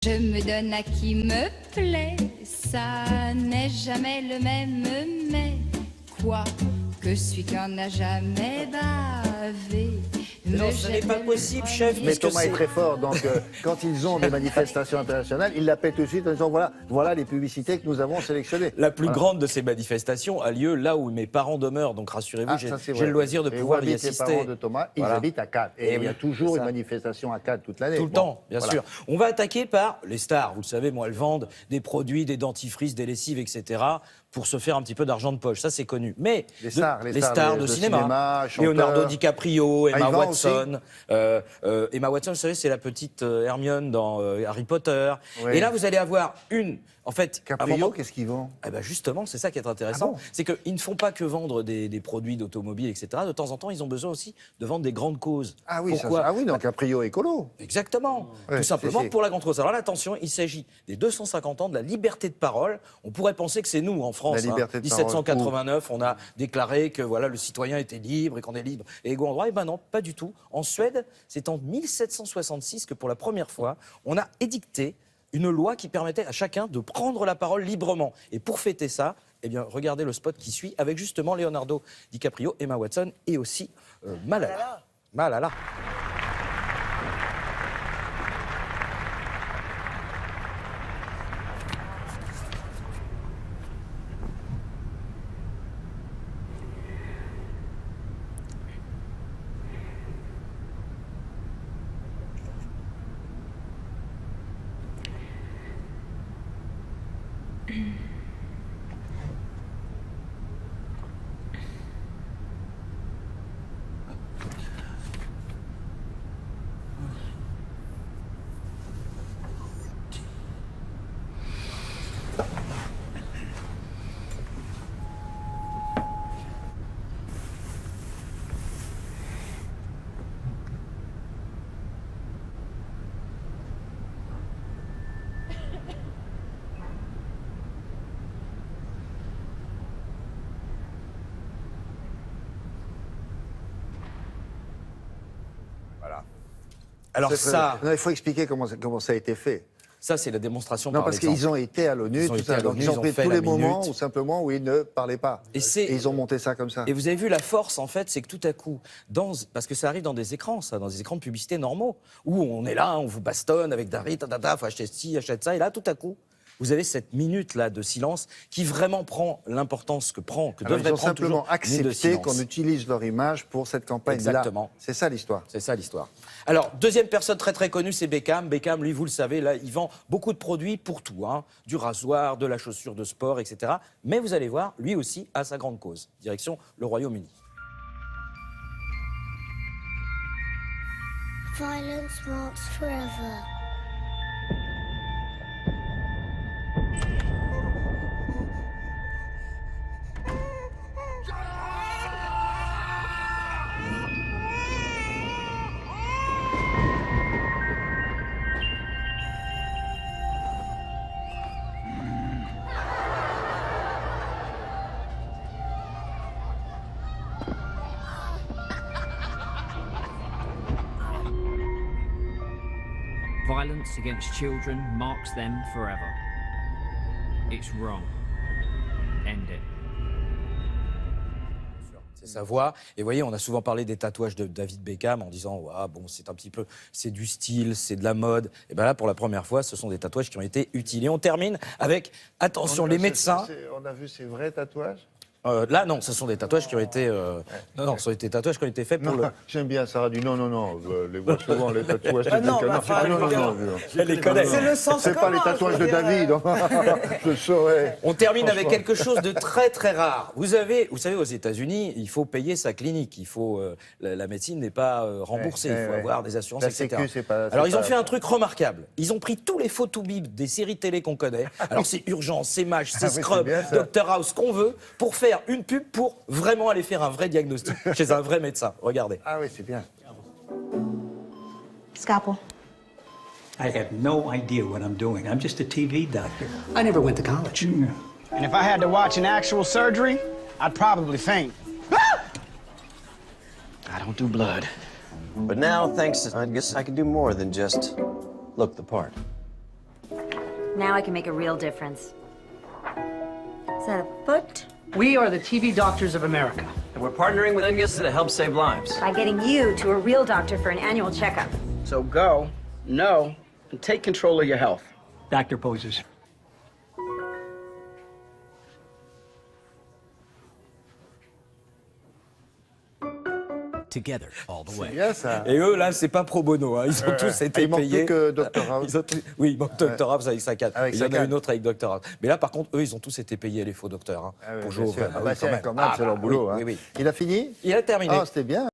Je me donne à qui me plaît, ça n'est jamais le même, mais quoi que celui qui en a jamais bavé. Non, ce n'est pas possible, chef. Mais Thomas est très fort, donc quand ils ont des manifestations internationales, il l'appelle tout de suite en disant voilà les publicités que nous avons sélectionnées. La plus grande de ces manifestations a lieu là où mes parents demeurent, donc rassurez-vous, j'ai le loisir de pouvoir y assister. Les parents de Thomas, ils habitent à Cannes. Et il y a toujours une manifestation à Cannes toute l'année. Tout le temps, bien sûr. On va attaquer par les stars. Vous le savez, moi, elles vendent des produits, des dentifrices, des lessives, etc. pour se faire un petit peu d'argent de poche. Ça, c'est connu. Mais les stars de cinéma Leonardo DiCaprio, Emma Watson. Emma Watson, vous savez, c'est la petite Hermione dans Harry Potter. Oui. Et là, vous allez avoir en fait, Caprio, qu'est-ce qu'ils vendent? Eh ben justement, c'est ça qui est intéressant. C'est qu'ils ne font pas que vendre des produits d'automobile, etc. De temps en temps, ils ont besoin aussi de vendre des grandes causes. Ah oui, pourquoi? Donc Caprio écolo. Exactement. Ouais, tout simplement pour la grande cause. Alors là, attention, il s'agit des 250 ans de la liberté de parole. On pourrait penser que c'est nous, en France. 1789, on a déclaré que voilà, le citoyen était libre et qu'on est libre et égaux en droit. Eh ben non, pas du tout. En Suède, c'est en 1766 que pour la première fois, on a édicté une loi qui permettait à chacun de prendre la parole librement. Et pour fêter ça, eh bien, regardez le spot qui suit avec justement Leonardo DiCaprio, Emma Watson et aussi Malala. Malala. Alors ça... Non, il faut expliquer comment ça a été fait. Ça, c'est la démonstration par l'exemple. Non, parce qu'ils ont été à l'ONU, ils ont pris tous les moments où simplement où ils ne parlaient pas. Et ils ont monté ça comme ça. Et vous avez vu la force, en fait, c'est que tout à coup, parce que ça arrive dans des écrans, ça, dans des écrans de publicité normaux, où on est là, on vous bastonne avec David, faut acheter ci, achète ça, et là, tout à coup, vous avez cette minute-là de silence qui vraiment prend l'importance que devrait prendre simplement toujours accepté qu'on utilise leur image pour cette campagne-là. Exactement. C'est ça l'histoire. C'est ça l'histoire. Alors, deuxième personne très très connue, c'est Beckham. Beckham, lui, vous le savez, là, il vend beaucoup de produits pour tout, hein, du rasoir, de la chaussure de sport, etc. Mais vous allez voir, lui aussi a sa grande cause. Direction le Royaume-Uni. Violence marks forever. Violence against children marks them forever. It's wrong. End it. C'est sa voix. Et vous voyez, on a souvent parlé des tatouages de David Beckham en disant ah, bon, c'est un petit peu, c'est du style, c'est de la mode. Et bien là, pour la première fois, ce sont des tatouages qui ont été utilisés. On termine avec, attention, les médecins. On a vu ces vrais tatouages? Là, non, ce sont des tatouages qui ont été... Non, ce sont des tatouages qui ont été faits pour le... J'aime bien Sarah dit non, les voit souvent, les tatouages de non, elle les connaît. C'est le sens. C'est pas les tatouages de David. Je saurais. On termine avec quelque chose de très très rare. Vous savez, aux États-Unis, il faut payer sa clinique. La médecine n'est pas remboursée. Il faut avoir des assurances, etc. Alors, ils ont fait un truc remarquable. Ils ont pris tous les photobips des séries télé qu'on connaît. Alors, c'est Urgence, c'est MASH, c'est Scrub, Dr House, qu'on veut, pour faire une pub pour vraiment aller faire un vrai diagnostic chez un vrai médecin. Regardez. Ah oui, c'est bien. Scalpel. I have no idea what I'm doing. I'm just a TV doctor. I never went to college. And if I had to watch an actual surgery, I'd probably faint. I don't do blood. But now, thanks, I guess I can do more than just look the part. Now I can make a real difference. Is that a foot? We are the TV Doctors of America. And we're partnering with Ingus to help save lives. By getting you to a real doctor for an annual checkup. So go, know, and take control of your health. Doctor poses. Together, all the way. Bien, ça. Et eux, là, c'est pas pro bono. Hein. Ils ont tous été Il manque payés. plus que Dr House. Oui, il manque Dr House avec sa canne. Avec Il y sa en a canne. une autre avec Dr House. Mais là, par contre, eux, ils ont tous été payés, les faux docteurs. Hein, Ah oui, pour bien jouer au sûr. vrai. Ah Ah bah oui, c'est quand même. quand même, c'est leur boulot. Oui, hein. oui, oui. Il a fini? Il a terminé. Ah, c'était bien.